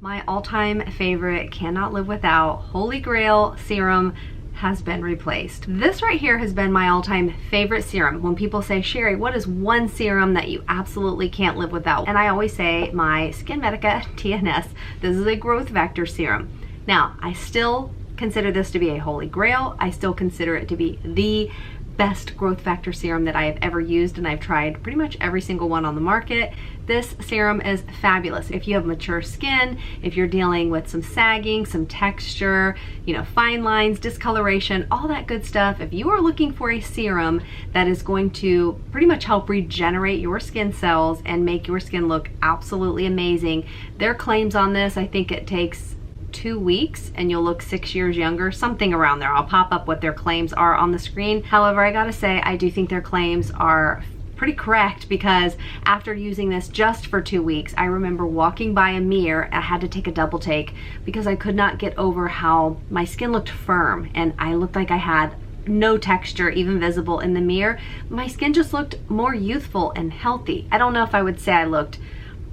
My all-time favorite, cannot live without, Holy Grail serum has been replaced. This right here has been my all-time favorite serum. When people say, Sherry, what is one serum that you absolutely can't live without? And I always say my 𝑠kin_MEDICA TNS. This is a growth factor serum. Now, I still consider this to be a holy grail. I still consider it to be the best growth factor serum that I have ever used, and I've tried pretty much every single one on the market. This serum is fabulous. If you have mature skin, if you're dealing with some sagging, some texture, you know, fine lines, discoloration, all that good stuff, if you are looking for a serum that is going to pretty much help regenerate your skin cells and make your skin look absolutely amazing, their claims on this, I think it takes 2 weeks and you'll look 6 years younger, something around there. I'll pop up what their claims are on the screen. However, I gotta say, I do think their claims are pretty correct, because after using this just for 2 weeks, I remember walking by a mirror. I had to take a double take because I could not get over how my skin looked firm and I looked like I had no texture even visible in the mirror. My skin just looked more youthful and healthy. I don't know if I would say I looked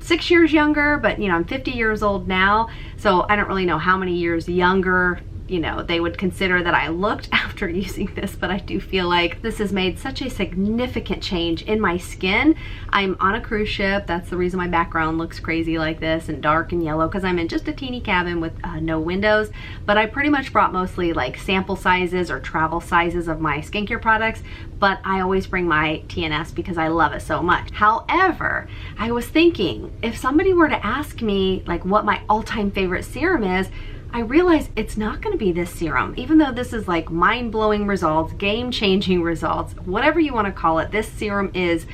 6 years younger, but you know, I'm 50 years old now, so I don't really know how many years younger, you know, they would consider that I looked after using this, but I do feel like this has made such a significant change in my skin. I'm on a cruise ship. That's the reason my background looks crazy like this and dark and yellow, because I'm in just a teeny cabin with no windows. But I pretty much brought mostly like sample sizes or travel sizes of my skincare products, but I always bring my TNS because I love it so much. However, I was thinking, if somebody were to ask me like what my all-time favorite serum is, I realize it's not going to be this serum. Even though this is like mind-blowing results, game-changing results, whatever you want to call it, this serum is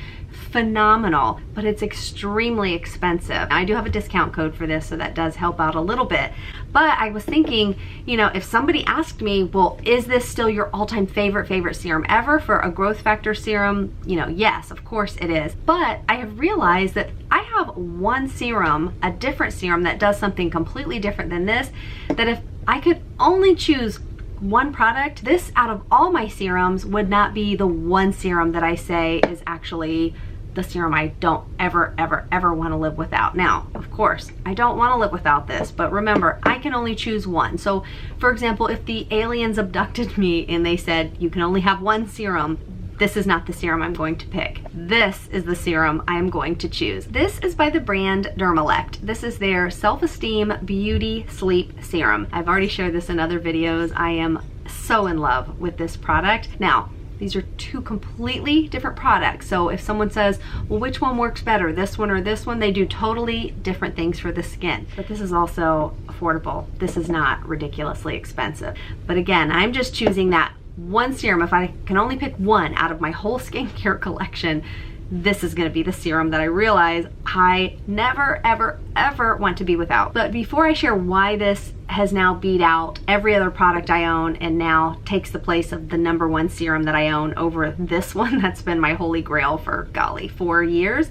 phenomenal, but it's extremely expensive. I do have a discount code for this, so that does help out a little bit. But I was thinking, you know, if somebody asked me, well, is this still your all-time favorite serum ever for a growth factor serum? You know, yes, of course it is. But I have realized that I have one serum, a different serum that does something completely different than this, that if I could only choose one product, this out of all my serums would not be the one serum that I say is actually the serum I don't ever want to live without. Now, of course, I don't want to live without this, but remember, I can only choose one. So, for example, if the aliens abducted me and they said, you can only have one serum, this is not the serum I'm going to pick. This is the serum I am going to choose. This is by the brand Dermelect. This is their Self-Esteem Beauty Sleep Serum. I've already shared this in other videos. I am so in love with this product. Now, these are two completely different products. So if someone says, well, which one works better, this one or this one, they do totally different things for the skin. But this is also affordable. This is not ridiculously expensive. But again, I'm just choosing that one serum. If I can only pick one out of my whole skincare collection, this is going to be the serum that I realize I never ever want to be without. But before I share why this has now beat out every other product I own and now takes the place of the #1 serum that I own over this one that's been my holy grail for, golly, 4 years,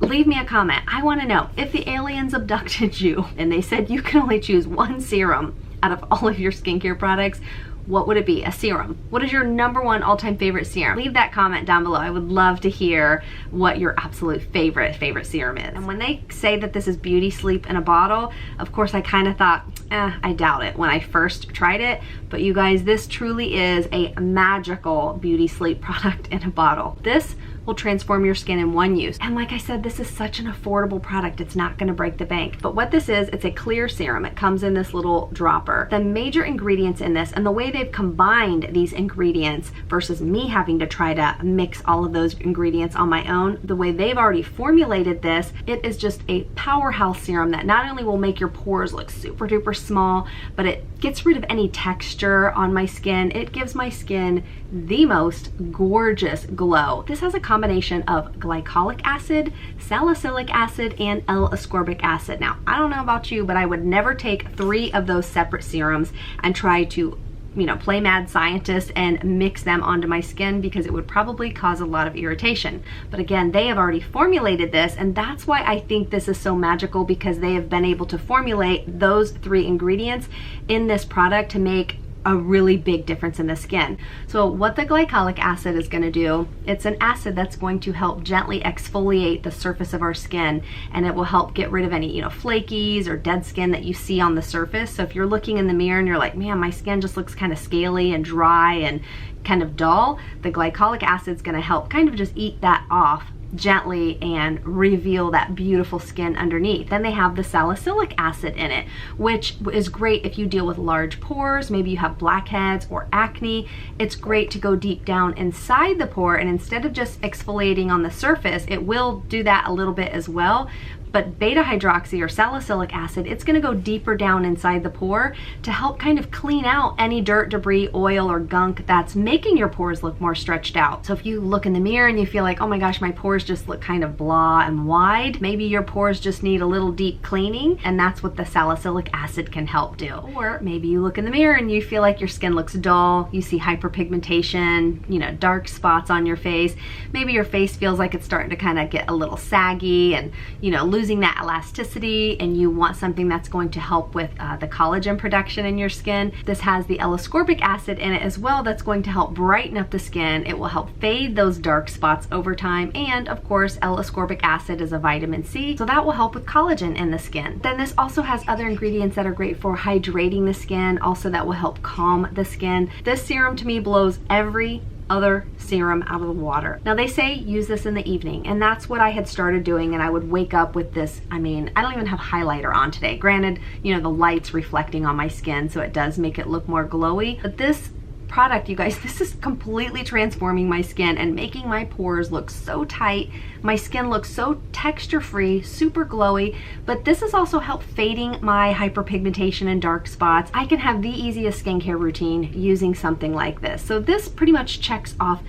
leave me a comment. I want to know, if the aliens abducted you and they said you can only choose one serum out of all of your skincare products, what would it be? A serum. What is your #1 all-time favorite serum? Leave that comment down below. I would love to hear what your absolute favorite serum is. And when they say that this is beauty sleep in a bottle, of course I kind of thought, I doubt it when I first tried it. But you guys, this truly is a magical beauty sleep product in a bottle. This will transform your skin in one use. And like I said, this is such an affordable product. It's not gonna break the bank. But what this is, it's a clear serum. It comes in this little dropper. The major ingredients in this and the way they've combined these ingredients versus me having to try to mix all of those ingredients on my own, the way they've already formulated this, it is just a powerhouse serum that not only will make your pores look super duper small, but it gets rid of any texture on my skin. It gives my skin the most gorgeous glow. This has a combination of glycolic acid, salicylic acid, and L-ascorbic acid. Now, I don't know about you, but I would never take 3 of those separate serums and try to, you know, play mad scientist and mix them onto my skin, because it would probably cause a lot of irritation. But again, they have already formulated this, and that's why I think this is so magical, because they have been able to formulate those 3 ingredients in this product to make a really big difference in the skin. So what the glycolic acid is going to do, it's an acid that's going to help gently exfoliate the surface of our skin, and it will help get rid of any, you know, flakies or dead skin that you see on the surface. So if you're looking in the mirror and you're like, man, my skin just looks kind of scaly and dry and kind of dull, the glycolic acid is going to help kind of just eat that off gently and reveal that beautiful skin underneath. Then they have the salicylic acid in it, which is great if you deal with large pores, maybe you have blackheads or acne. It's great to go deep down inside the pore, and instead of just exfoliating on the surface, it will do that a little bit as well. But beta hydroxy or salicylic acid, it's going to go deeper down inside the pore to help kind of clean out any dirt, debris, oil, or gunk that's making your pores look more stretched out. So if you look in the mirror and you feel like, oh my gosh, my pores just look kind of blah and wide, maybe your pores just need a little deep cleaning, and that's what the salicylic acid can help do. Or maybe you look in the mirror and you feel like your skin looks dull, you see hyperpigmentation, you know, dark spots on your face. Maybe your face feels like it's starting to kind of get a little saggy and, you know, losing that elasticity, and you want something that's going to help with the collagen production in your skin. This has the L-ascorbic acid in it as well, that's going to help brighten up the skin. It will help fade those dark spots over time, and of course L-ascorbic acid is a vitamin C, so that will help with collagen in the skin. Then this also has other ingredients that are great for hydrating the skin, also that will help calm the skin. This serum to me blows every other serum out of the water. Now they say use this in the evening, and that's what I had started doing, and I would wake up with this. I mean, I don't even have highlighter on today. Granted, you know, the light's reflecting on my skin, so it does make it look more glowy, but this product, you guys, this is completely transforming my skin and making my pores look so tight. My skin looks so texture free, super glowy, but this has also helped fading my hyperpigmentation and dark spots. I can have the easiest skincare routine using something like this. So this pretty much checks off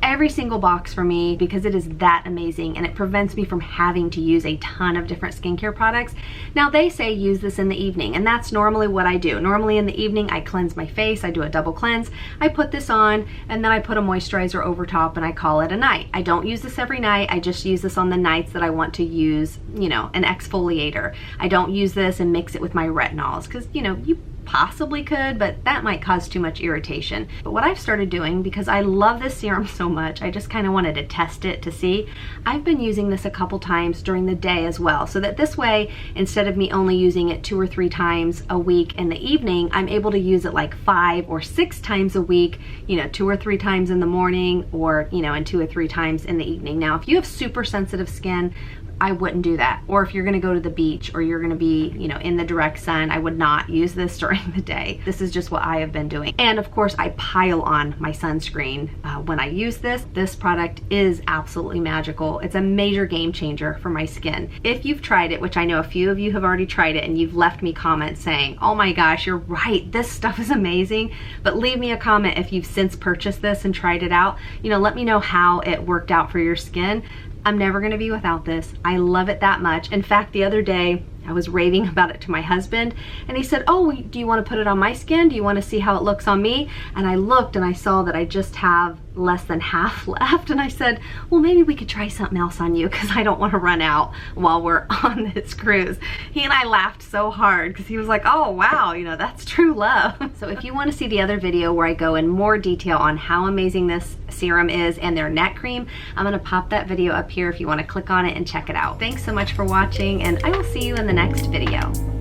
every single box for me because it is that amazing, and it prevents me from having to use a ton of different skincare products. Now they say use this in the evening, and that's normally what I do. Normally in the evening I cleanse my face, I do a double cleanse, I put this on, and then I put a moisturizer over top and I call it a night. I don't use this every night, I just use this on the nights that I want to use, you know, an exfoliator. I don't use this and mix it with my retinols because, you know, you possibly could, but that might cause too much irritation. But what I've started doing, because I love this serum so much, I just kind of wanted to test it to see, I've been using this a couple times during the day as well, so that this way, instead of me only using it 2 or 3 times a week in the evening, I'm able to use it like 5 or 6 times a week, you know, 2 or 3 times in the morning, or, you know, and 2 or 3 times in the evening. Now, if you have super sensitive skin, I wouldn't do that. Or if you're gonna go to the beach or you're gonna be, you know, in the direct sun, I would not use this during the day. This is just what I have been doing. And of course, I pile on my sunscreen when I use this. This product is absolutely magical. It's a major game changer for my skin. If you've tried it, which I know a few of you have already tried it, and you've left me comments saying, oh my gosh, you're right, this stuff is amazing, but leave me a comment if you've since purchased this and tried it out. You know, let me know how it worked out for your skin. I'm never gonna be without this. I love it that much. In fact, the other day, I was raving about it to my husband, and he said, oh, do you want to put it on my skin? Do you want to see how it looks on me? And I looked and I saw that I just have less than half left, and I said, well, maybe we could try something else on you because I don't want to run out while we're on this cruise. He and I laughed so hard because he was like, oh wow, you know, that's true love. So if you want to see the other video where I go in more detail on how amazing this serum is and their neck cream, I'm going to pop that video up here if you want to click on it and check it out. Thanks so much for watching, and I will see you in the next video.